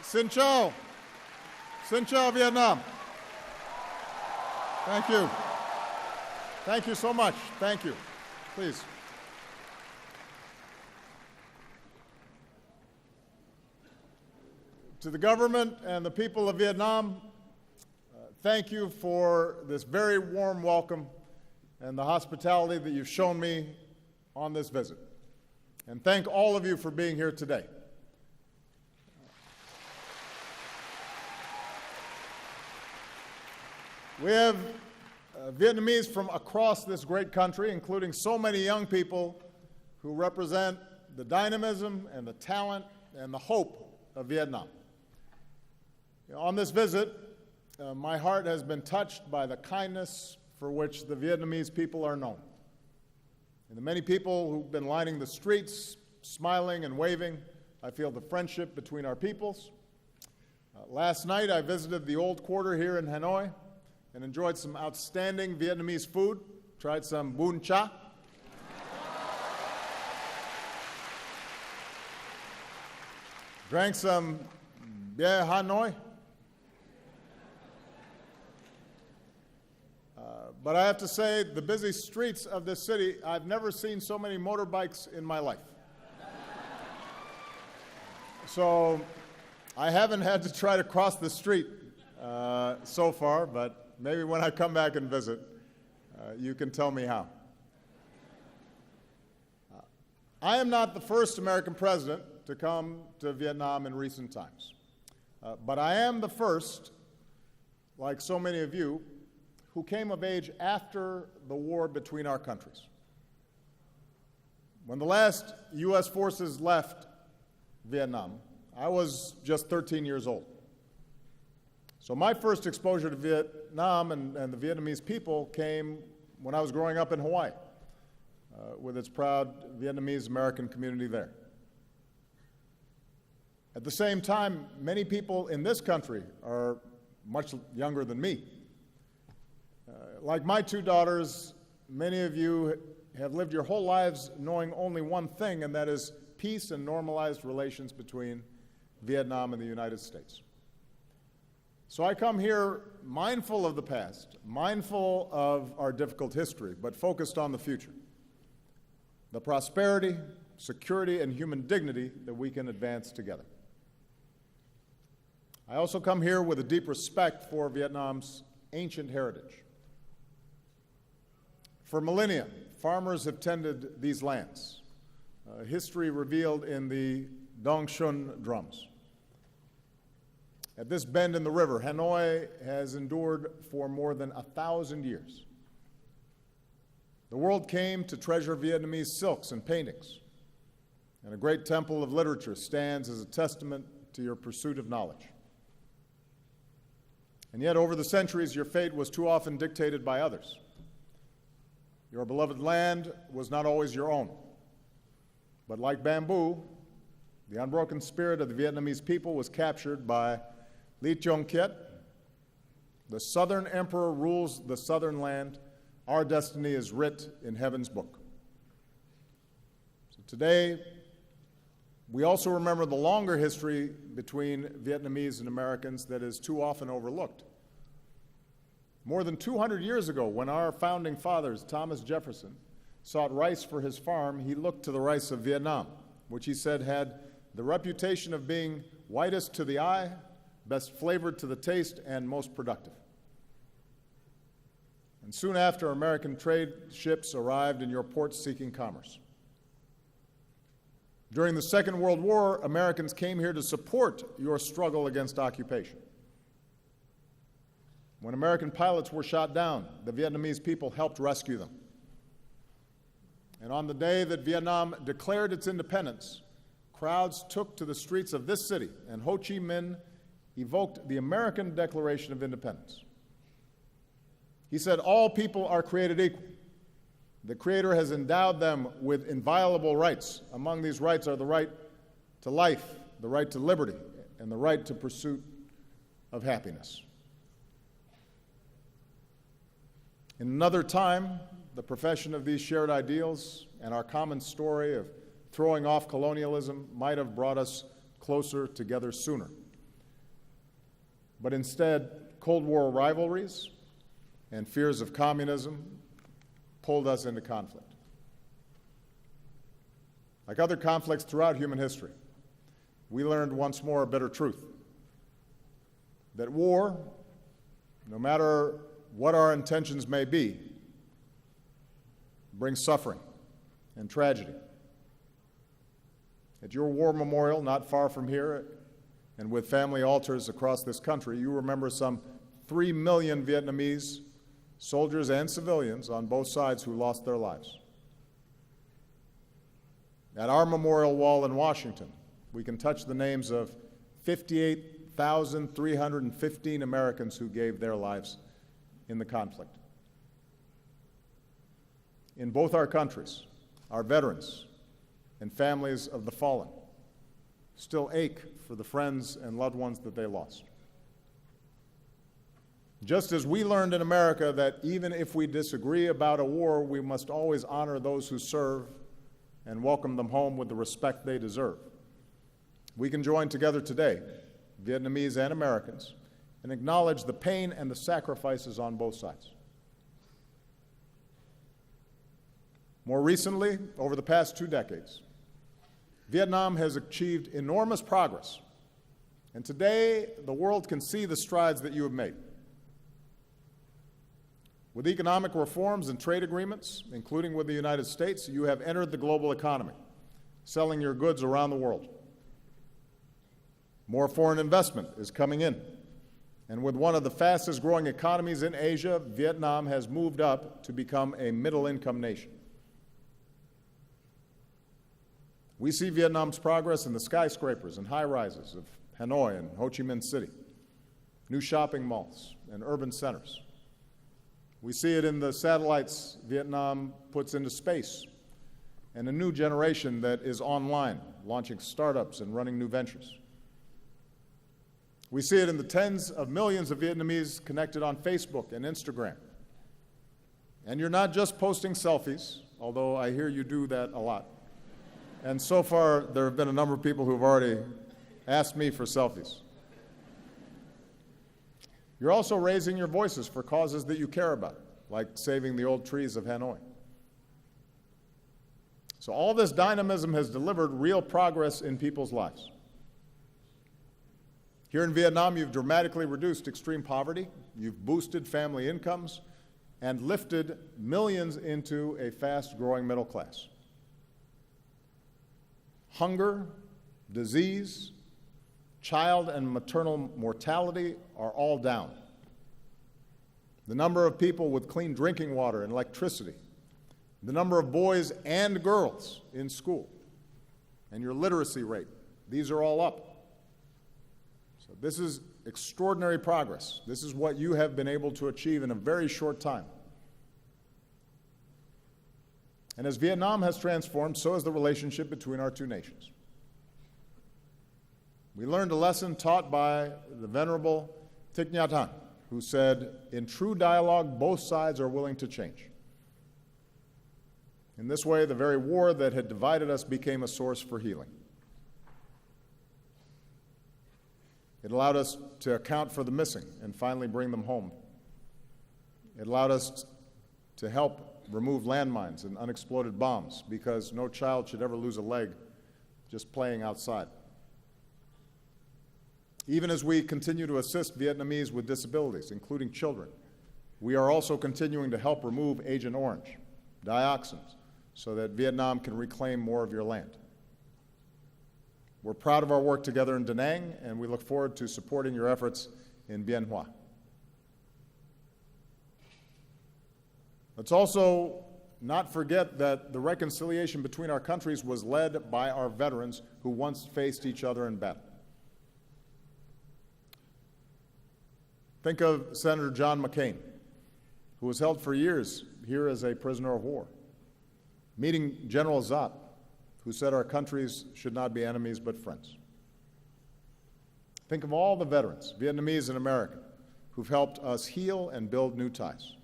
Xin chào. Xin chào, Vietnam. Thank you. Thank you so much. Thank you. Please. To the government and the people of Vietnam, thank you for this very warm welcome and the hospitality that you've shown me on this visit. And thank all of you for being here today. We have Vietnamese from across this great country, including so many young people who represent the dynamism and the talent and the hope of Vietnam. On this visit, my heart has been touched by the kindness for which the Vietnamese people are known. And the many people who've been lining the streets, smiling and waving, I feel the friendship between our peoples. Last night, I visited the old quarter here in Hanoi and enjoyed some outstanding Vietnamese food, tried some bún cha. Drank some beer Hanoi. But I have to say, the busy streets of this city, I've never seen so many motorbikes in my life. So I haven't had to try to cross the street so far, but maybe when I come back and visit, you can tell me how. I am not the first American president to come to Vietnam in recent times, but I am the first, like so many of you, who came of age after the war between our countries. When the last U.S. forces left Vietnam, I was just 13 years old. So my first exposure to Vietnam and the Vietnamese people came when I was growing up in Hawaii, with its proud Vietnamese American community there. At the same time, many people in this country are much younger than me. Like my two daughters, many of you have lived your whole lives knowing only one thing, and that is peace and normalized relations between Vietnam and the United States. So I come here mindful of the past, mindful of our difficult history, but focused on the future, the prosperity, security, and human dignity that we can advance together. I also come here with a deep respect for Vietnam's ancient heritage. For millennia, farmers have tended these lands, history revealed in the Dong Shun drums. At this bend in the river, Hanoi has endured for more than 1,000 years. The world came to treasure Vietnamese silks and paintings, and a great temple of literature stands as a testament to your pursuit of knowledge. And yet, over the centuries, your fate was too often dictated by others. Your beloved land was not always your own. But like bamboo, the unbroken spirit of the Vietnamese people was captured by Ly Chiong Kiet. The Southern Emperor rules the southern land. Our destiny is writ in heaven's book. So today, we also remember the longer history between Vietnamese and Americans that is too often overlooked. More than 200 years ago, when our founding fathers, Thomas Jefferson, sought rice for his farm, he looked to the rice of Vietnam, which he said had the reputation of being whitest to the eye, best flavored to the taste, and most productive. And soon after, American trade ships arrived in your ports seeking commerce. During the Second World War, Americans came here to support your struggle against occupation. When American pilots were shot down, the Vietnamese people helped rescue them. And on the day that Vietnam declared its independence, crowds took to the streets of this city, and Ho Chi Minh evoked the American Declaration of Independence. He said, "All people are created equal. The Creator has endowed them with inviolable rights. Among these rights are the right to life, the right to liberty, and the right to pursuit of happiness." In another time, the profession of these shared ideals and our common story of throwing off colonialism might have brought us closer together sooner. but instead Cold War rivalries and fears of communism pulled us into conflict. Like other conflicts throughout human history, we learned once more a bitter truth: that war, no matter what our intentions may be, brings suffering and tragedy. At your war memorial, not far from here, and with family altars across this country, you remember some 3 million Vietnamese soldiers and civilians on both sides who lost their lives. At our memorial wall in Washington, we can touch the names of 58,315 Americans who gave their lives in the conflict. In both our countries, our veterans and families of the fallen still ache for the friends and loved ones that they lost. Just as we learned in America that even if we disagree about a war, we must always honor those who serve and welcome them home with the respect they deserve, we can join together today, Vietnamese and Americans, and acknowledge the pain and the sacrifices on both sides. More recently, over the past 2 decades, Vietnam has achieved enormous progress, and today the world can see the strides that you have made. With economic reforms and trade agreements, including with the United States, you have entered the global economy, selling your goods around the world. More foreign investment is coming in, and with one of the fastest growing economies in Asia, Vietnam has moved up to become a middle-income nation. We see Vietnam's progress in the skyscrapers and high-rises of Hanoi and Ho Chi Minh City, new shopping malls and urban centers. We see it in the satellites Vietnam puts into space and a new generation that is online, launching startups and running new ventures. We see it in the tens of millions of Vietnamese connected on Facebook and Instagram. And you're not just posting selfies, although I hear you do that a lot. And so far, there have been a number of people who have already asked me for selfies. You're also raising your voices for causes that you care about, like saving the old trees of Hanoi. So all this dynamism has delivered real progress in people's lives. Here in Vietnam, you've dramatically reduced extreme poverty, you've boosted family incomes, and lifted millions into a fast-growing middle class. Hunger, disease, child and maternal mortality are all down. The number of people with clean drinking water and electricity, the number of boys and girls in school, and your literacy rate, these are all up. So this is extraordinary progress. This is what you have been able to achieve in a very short time. And as Vietnam has transformed, so has the relationship between our two nations. We learned a lesson taught by the Venerable Thich Nhat Hanh, who said, "In true dialogue, both sides are willing to change." In this way, the very war that had divided us became a source for healing. It allowed us to account for the missing and finally bring them home. It allowed us to help remove landmines and unexploded bombs, because no child should ever lose a leg just playing outside. Even as we continue to assist Vietnamese with disabilities, including children, we are also continuing to help remove Agent Orange, dioxins, so that Vietnam can reclaim more of your land. We're proud of our work together in Da Nang, and we look forward to supporting your efforts in Bien Hoa. Let's also not forget that the reconciliation between our countries was led by our veterans who once faced each other in battle. Think of Senator John McCain, who was held for years here as a prisoner of war, meeting General Zat, who said our countries should not be enemies but friends. Think of all the veterans, Vietnamese and American, who've helped us heal and build new ties.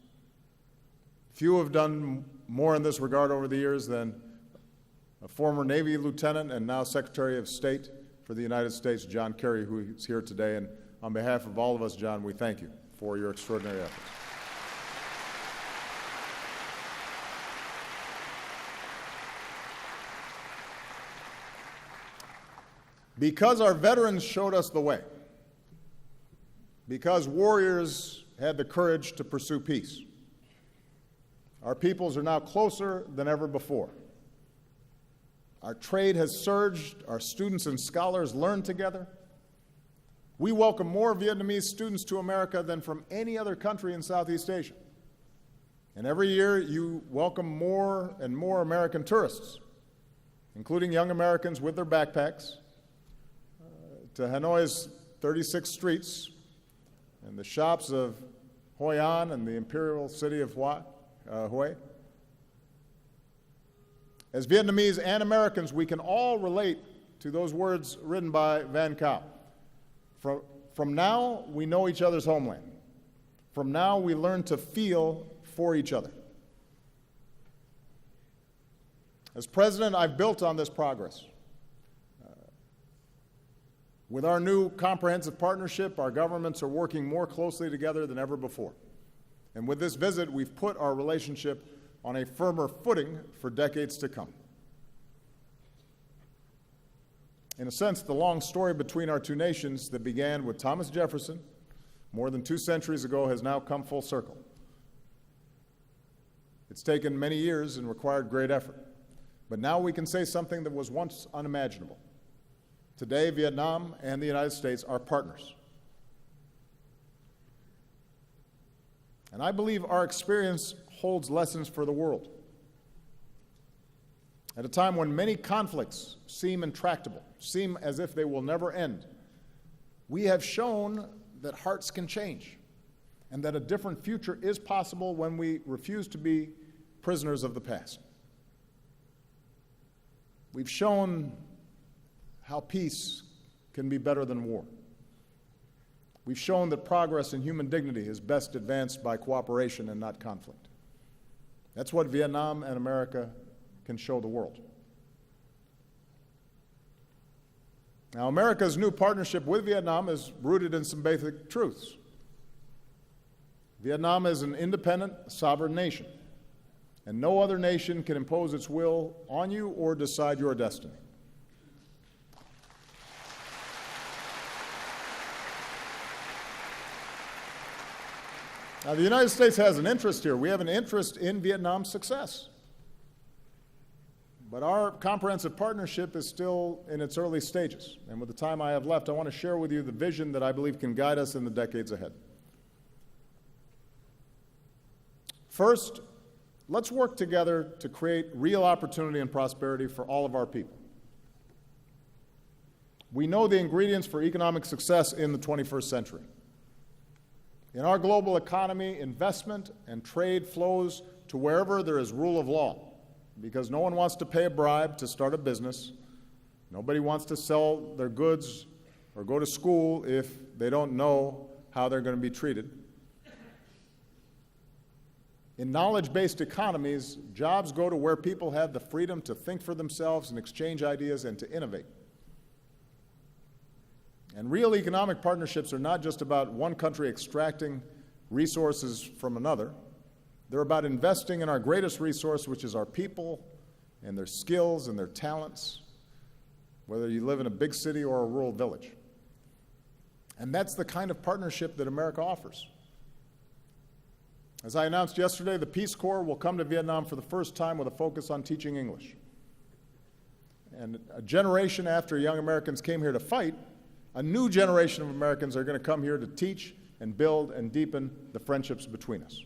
Few have done more in this regard over the years than a former Navy lieutenant and now Secretary of State for the United States, John Kerry, who is here today, and on behalf of all of us, John, we thank you for your extraordinary efforts. Because our veterans showed us the way, because warriors had the courage to pursue peace, our peoples are now closer than ever before. Our trade has surged, our students and scholars learn together. We welcome more Vietnamese students to America than from any other country in Southeast Asia. And every year you welcome more and more American tourists, including young Americans with their backpacks, to Hanoi's 36 streets and the shops of Hoi An and the imperial city of Hue. As Vietnamese and Americans, we can all relate to those words written by Van Cao. From now, we know each other's homeland. From now, we learn to feel for each other. As president, I've built on this progress. With our new comprehensive partnership, our governments are working more closely together than ever before. And with this visit, we've put our relationship on a firmer footing for decades to come. In a sense, the long story between our two nations that began with Thomas Jefferson more than 2 centuries ago has now come full circle. It's taken many years and required great effort. But now we can say something that was once unimaginable. Today, Vietnam and the United States are partners. And I believe our experience holds lessons for the world. At a time when many conflicts seem intractable, seem as if they will never end, we have shown that hearts can change and that a different future is possible when we refuse to be prisoners of the past. We've shown how peace can be better than war. We've shown that progress in human dignity is best advanced by cooperation and not conflict. That's what Vietnam and America can show the world. Now, America's new partnership with Vietnam is rooted in some basic truths. Vietnam is an independent, sovereign nation, and no other nation can impose its will on you or decide your destiny. Now, the United States has an interest here. We have an interest in Vietnam's success. But our comprehensive partnership is still in its early stages. And with the time I have left, I want to share with you the vision that I believe can guide us in the decades ahead. First, let's work together to create real opportunity and prosperity for all of our people. We know the ingredients for economic success in the 21st century. In our global economy, investment and trade flows to wherever there is rule of law, because no one wants to pay a bribe to start a business. Nobody wants to sell their goods or go to school if they don't know how they're going to be treated. In knowledge-based economies, jobs go to where people have the freedom to think for themselves and exchange ideas and to innovate. And real economic partnerships are not just about one country extracting resources from another. They're about investing in our greatest resource, which is our people and their skills and their talents, whether you live in a big city or a rural village. And that's the kind of partnership that America offers. As I announced yesterday, the Peace Corps will come to Vietnam for the first time with a focus on teaching English. And a generation after young Americans came here to fight, a new generation of Americans are going to come here to teach and build and deepen the friendships between us.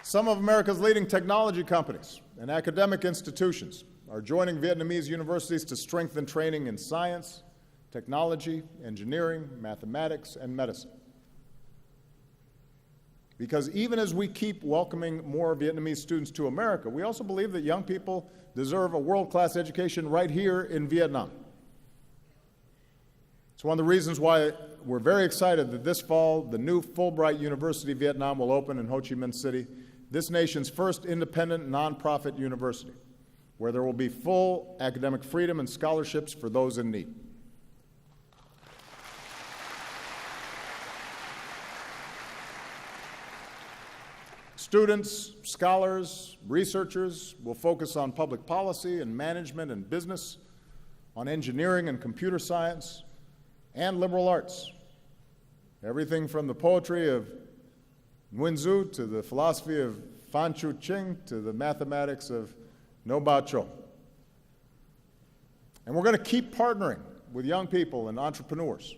Some of America's leading technology companies and academic institutions are joining Vietnamese universities to strengthen training in science, technology, engineering, mathematics, and medicine. Because even as we keep welcoming more Vietnamese students to America, we also believe that young people deserve a world-class education right here in Vietnam. It's one of the reasons why we're very excited that this fall, the new Fulbright University Vietnam will open in Ho Chi Minh City, this nation's first independent nonprofit university. where there will be full academic freedom and scholarships for those in need. Students, scholars, researchers will focus on public policy and management and business, on engineering and computer science, and liberal arts. Everything from the poetry of Nguyen Zu to the philosophy of Fan Chu Ching to the mathematics of No Bao Cho. And we're going to keep partnering with young people and entrepreneurs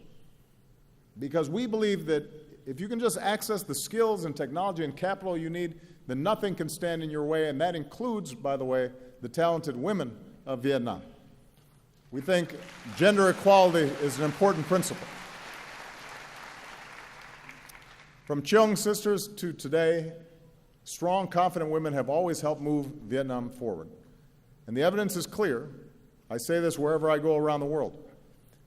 because we believe that if you can just access the skills and technology and capital you need, then nothing can stand in your way, and that includes, by the way, the talented women of Vietnam. We think gender equality is an important principle. From Cheong sisters to today, strong, confident women have always helped move Vietnam forward. And the evidence is clear. I say this wherever I go around the world.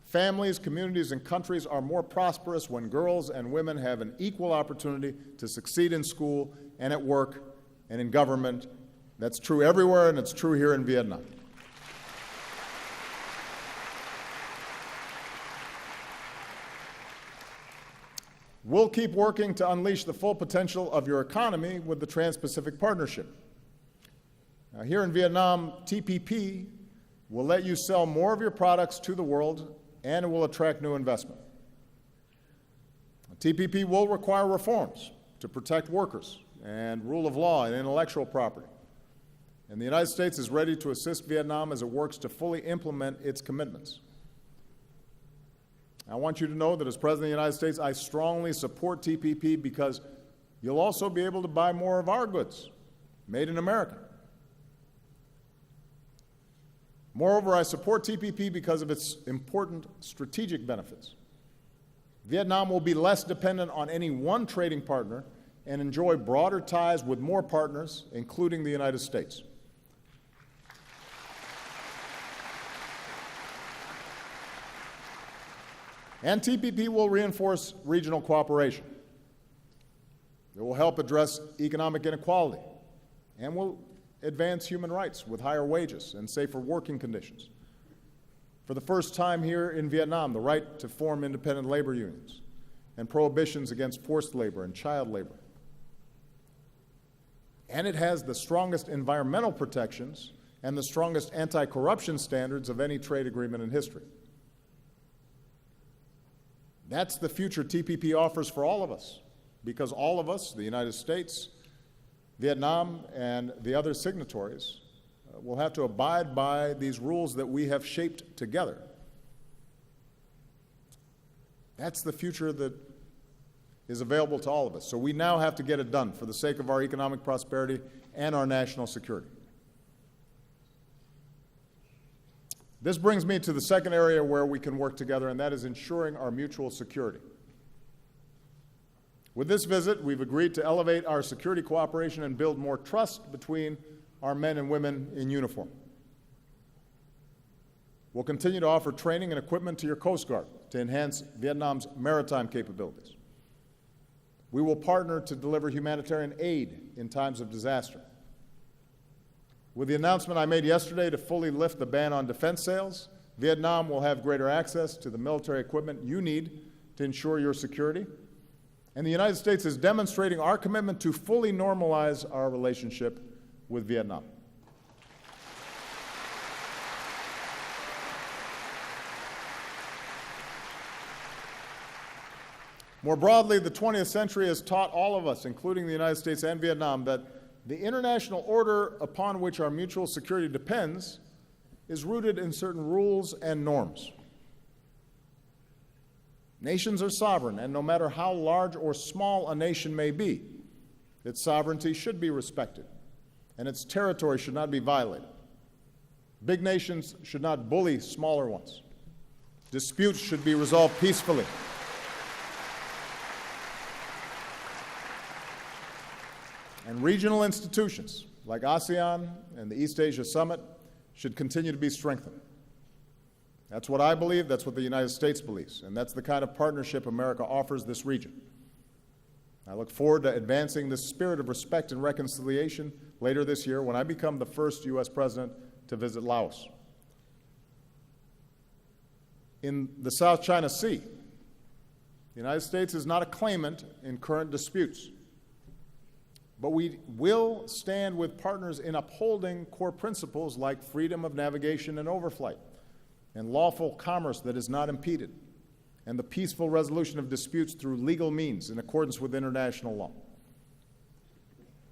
Families, communities, and countries are more prosperous when girls and women have an equal opportunity to succeed in school and at work and in government. That's true everywhere, and it's true here in Vietnam. We'll keep working to unleash the full potential of your economy with the Trans-Pacific Partnership. Now, here in Vietnam, TPP will let you sell more of your products to the world, and it will attract new investment. TPP will require reforms to protect workers and rule of law and intellectual property. And the United States is ready to assist Vietnam as it works to fully implement its commitments. I want you to know that as President of the United States, I strongly support TPP because you'll also be able to buy more of our goods, made in America. Moreover, I support TPP because of its important strategic benefits. Vietnam will be less dependent on any one trading partner and enjoy broader ties with more partners, including the United States. And TPP will reinforce regional cooperation. It will help address economic inequality and will advance human rights with higher wages and safer working conditions. For the first time here in Vietnam, the right to form independent labor unions and prohibitions against forced labor and child labor. And it has the strongest environmental protections and the strongest anti-corruption standards of any trade agreement in history. That's the future TPP offers for all of us, because all of us, the United States, Vietnam, and the other signatories, will have to abide by these rules that we have shaped together. That's the future that is available to all of us. So we now have to get it done for the sake of our economic prosperity and our national security. This brings me to the second area where we can work together, and that is ensuring our mutual security. With this visit, we've agreed to elevate our security cooperation and build more trust between our men and women in uniform. We'll continue to offer training and equipment to your Coast Guard to enhance Vietnam's maritime capabilities. We will partner to deliver humanitarian aid in times of disaster. With the announcement I made yesterday to fully lift the ban on defense sales, Vietnam will have greater access to the military equipment you need to ensure your security. And the United States is demonstrating our commitment to fully normalize our relationship with Vietnam. More broadly, the 20th century has taught all of us, including the United States and Vietnam, that the international order upon which our mutual security depends is rooted in certain rules and norms. Nations are sovereign, and no matter how large or small a nation may be, its sovereignty should be respected, and its territory should not be violated. Big nations should not bully smaller ones. Disputes should be resolved peacefully. And regional institutions like ASEAN and the East Asia Summit should continue to be strengthened. That's what I believe, that's what the United States believes, and that's the kind of partnership America offers this region. I look forward to advancing this spirit of respect and reconciliation later this year when I become the first U.S. president to visit Laos. In the South China Sea, the United States is not a claimant in current disputes, but we will stand with partners in upholding core principles like freedom of navigation and overflight, and lawful commerce that is not impeded, and the peaceful resolution of disputes through legal means in accordance with international law.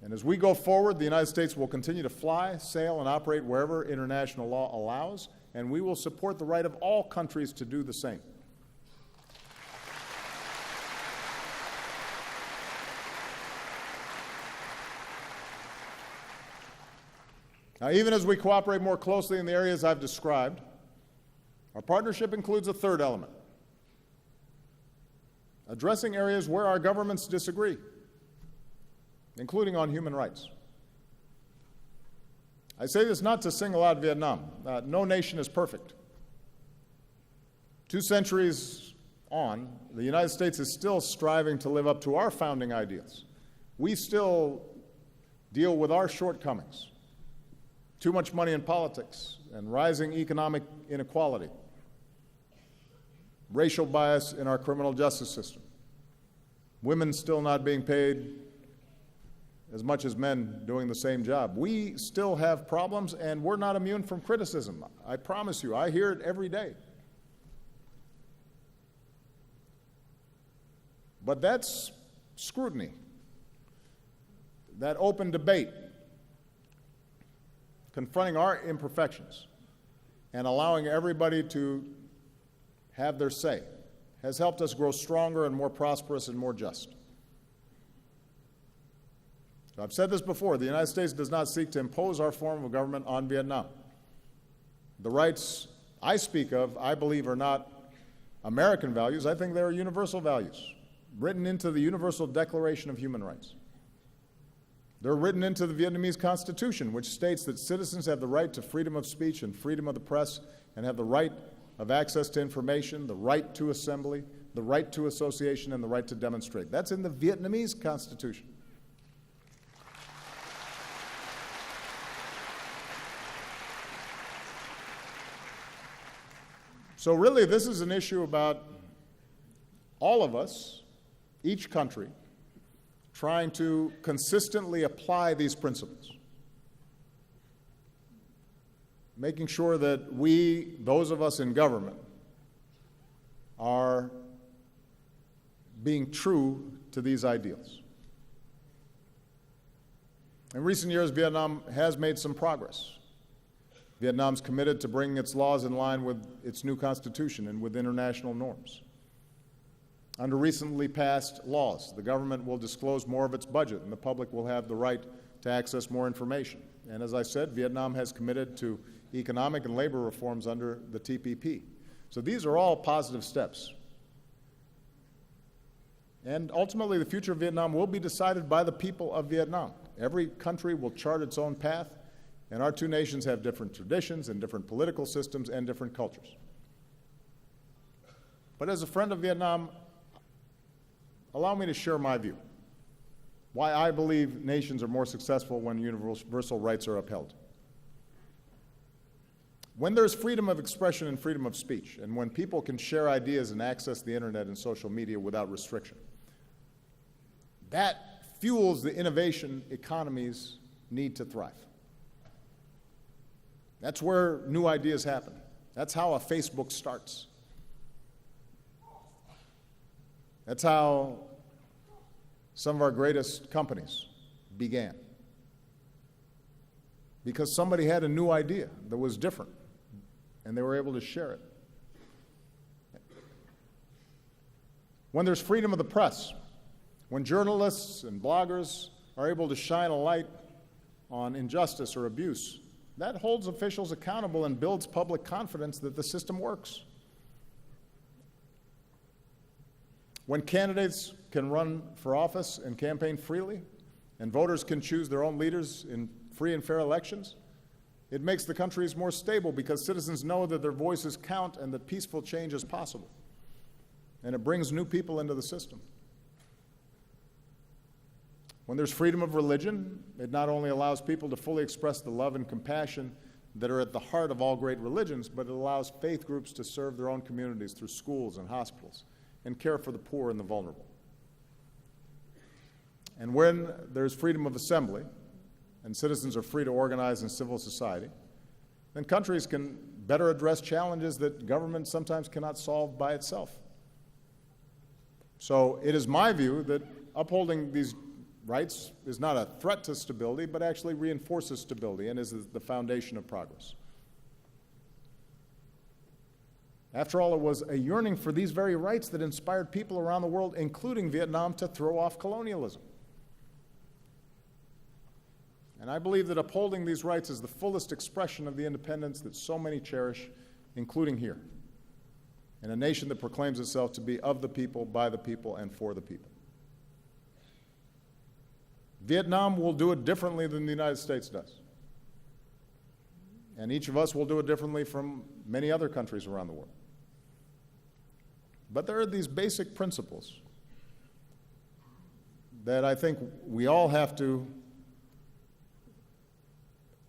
And as we go forward, the United States will continue to fly, sail, and operate wherever international law allows, and we will support the right of all countries to do the same. Now, even as we cooperate more closely in the areas I've described, our partnership includes a third element: addressing areas where our governments disagree, including on human rights. I say this not to single out Vietnam. No nation is perfect. 2 centuries on, the United States is still striving to live up to our founding ideals. We still deal with our shortcomings: too much money in politics and rising economic inequality, racial bias in our criminal justice system, women still not being paid as much as men doing the same job. We still have problems, and we're not immune from criticism. I promise you, I hear it every day. But that's scrutiny, that open debate, confronting our imperfections and allowing everybody to have their say, has helped us grow stronger and more prosperous and more just. So I've said this before: the United States does not seek to impose our form of government on Vietnam. The rights I speak of, I believe, are not American values. I think they are universal values, written into the Universal Declaration of Human Rights. They're written into the Vietnamese Constitution, which states that citizens have the right to freedom of speech and freedom of the press, and have the right of access to information, the right to assembly, the right to association, and the right to demonstrate. That's in the Vietnamese Constitution. So really, this is an issue about all of us, each country, trying to consistently apply these principles, making sure that we, those of us in government, are being true to these ideals. In recent years, Vietnam has made some progress. Vietnam's committed to bringing its laws in line with its new constitution and with international norms. Under recently passed laws, the government will disclose more of its budget, and the public will have the right to access more information. And as I said, Vietnam has committed to economic and labor reforms under the TPP. So these are all positive steps. And ultimately, the future of Vietnam will be decided by the people of Vietnam. Every country will chart its own path, and our two nations have different traditions and different political systems and different cultures. But as a friend of Vietnam, allow me to share my view, why I believe nations are more successful when universal rights are upheld. When there's freedom of expression and freedom of speech, and when people can share ideas and access the internet and social media without restriction, that fuels the innovation economies need to thrive. That's where new ideas happen. That's how a Facebook starts. That's how some of our greatest companies began. Because somebody had a new idea that was different, and they were able to share it. When there's freedom of the press, when journalists and bloggers are able to shine a light on injustice or abuse, that holds officials accountable and builds public confidence that the system works. When candidates can run for office and campaign freely, and voters can choose their own leaders in free and fair elections, it makes the countries more stable because citizens know that their voices count and that peaceful change is possible. And it brings new people into the system. When there's freedom of religion, it not only allows people to fully express the love and compassion that are at the heart of all great religions, but it allows faith groups to serve their own communities through schools and hospitals and care for the poor and the vulnerable. And when there's freedom of assembly and citizens are free to organize in civil society, then countries can better address challenges that government sometimes cannot solve by itself. So it is my view that upholding these rights is not a threat to stability, but actually reinforces stability and is the foundation of progress. After all, it was a yearning for these very rights that inspired people around the world, including Vietnam, to throw off colonialism. And I believe that upholding these rights is the fullest expression of the independence that so many cherish, including here, in a nation that proclaims itself to be of the people, by the people, and for the people. Vietnam will do it differently than the United States does. And each of us will do it differently from many other countries around the world. But there are these basic principles that I think we all have to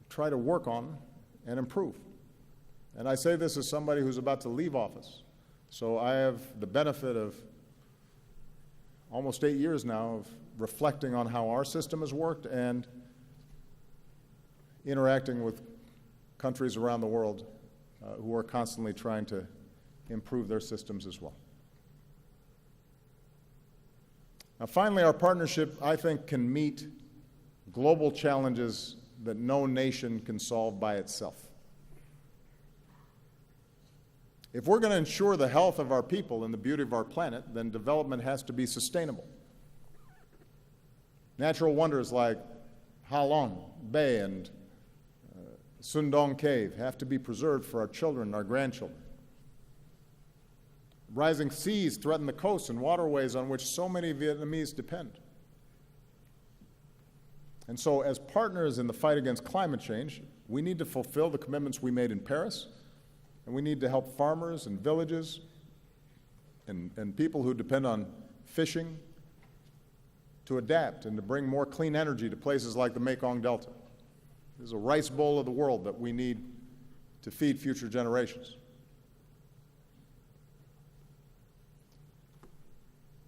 try to work on and improve. And I say this as somebody who's about to leave office. So I have the benefit of almost 8 years now of reflecting on how our system has worked and interacting with countries around the world who are constantly trying to improve their systems as well. Now, finally, our partnership, I think, can meet global challenges that no nation can solve by itself. If we're going to ensure the health of our people and the beauty of our planet, then development has to be sustainable. Natural wonders like Ha Long Bay and Sundong Cave have to be preserved for our children and our grandchildren. Rising seas threaten the coasts and waterways on which so many Vietnamese depend. And so, as partners in the fight against climate change, we need to fulfill the commitments we made in Paris, and we need to help farmers and villages and people who depend on fishing to adapt and to bring more clean energy to places like the Mekong Delta. This is a rice bowl of the world that we need to feed future generations.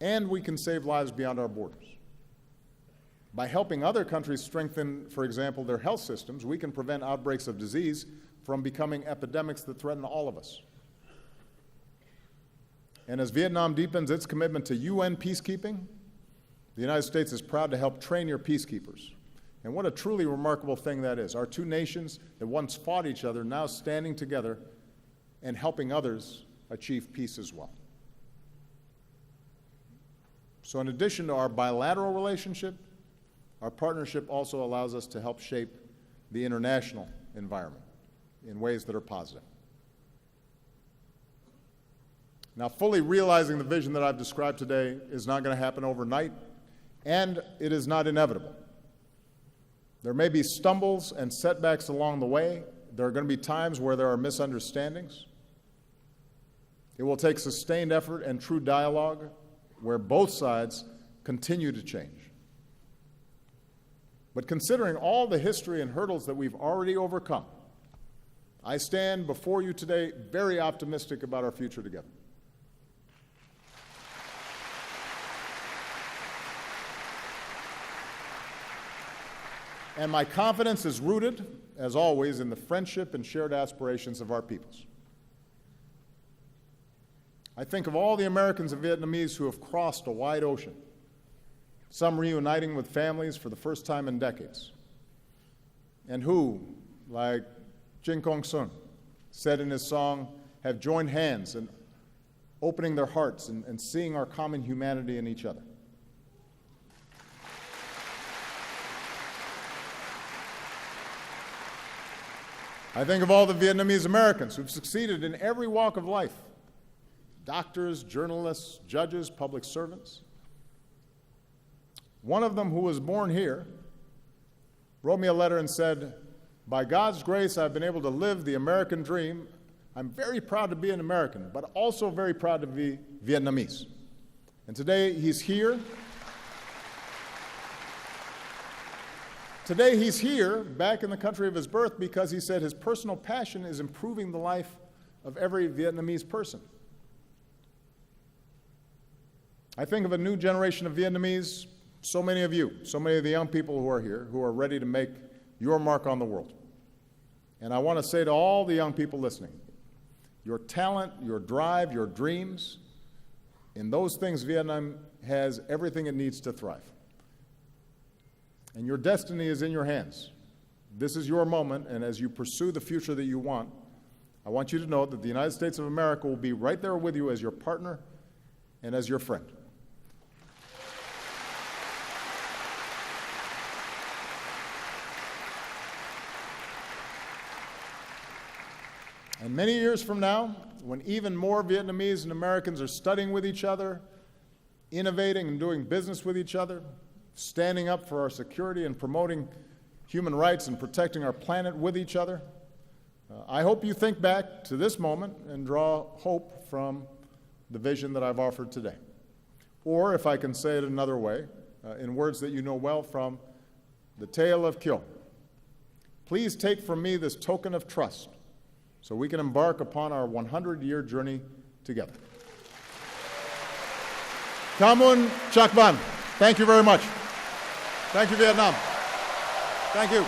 And we can save lives beyond our borders. By helping other countries strengthen, for example, their health systems, we can prevent outbreaks of disease from becoming epidemics that threaten all of us. And as Vietnam deepens its commitment to UN peacekeeping, the United States is proud to help train your peacekeepers. And what a truly remarkable thing that is. Our two nations that once fought each other now standing together and helping others achieve peace as well. So in addition to our bilateral relationship, our partnership also allows us to help shape the international environment in ways that are positive. Now, fully realizing the vision that I've described today is not going to happen overnight, and it is not inevitable. There may be stumbles and setbacks along the way. There are going to be times where there are misunderstandings. It will take sustained effort and true dialogue where both sides continue to change. But considering all the history and hurdles that we've already overcome, I stand before you today very optimistic about our future together. And my confidence is rooted, as always, in the friendship and shared aspirations of our peoples. I think of all the Americans and Vietnamese who have crossed a wide ocean, some reuniting with families for the first time in decades, and who, like Jin Kong Sun said in his song, have joined hands in opening their hearts and seeing our common humanity in each other. I think of all the Vietnamese Americans who've succeeded in every walk of life: doctors, journalists, judges, public servants. One of them, who was born here, wrote me a letter and said, "By God's grace, I've been able to live the American dream. I'm very proud to be an American, but also very proud to be Vietnamese." And today he's here. Today he's here, back in the country of his birth, because he said his personal passion is improving the life of every Vietnamese person. I think of a new generation of Vietnamese, so many of you, so many of the young people who are here, who are ready to make your mark on the world. And I want to say to all the young people listening, your talent, your drive, your dreams, in those things Vietnam has everything it needs to thrive. And your destiny is in your hands. This is your moment, and as you pursue the future that you want, I want you to know that the United States of America will be right there with you as your partner and as your friend. And many years from now, when even more Vietnamese and Americans are studying with each other, innovating and doing business with each other, standing up for our security and promoting human rights and protecting our planet with each other, I hope you think back to this moment and draw hope from the vision that I've offered today. Or, if I can say it another way, in words that you know well from the tale of Kyo, please take from me this token of trust so we can embark upon our 100-year journey together. Kamun Chak Van. Thank you very much. Thank you, Vietnam. Thank you.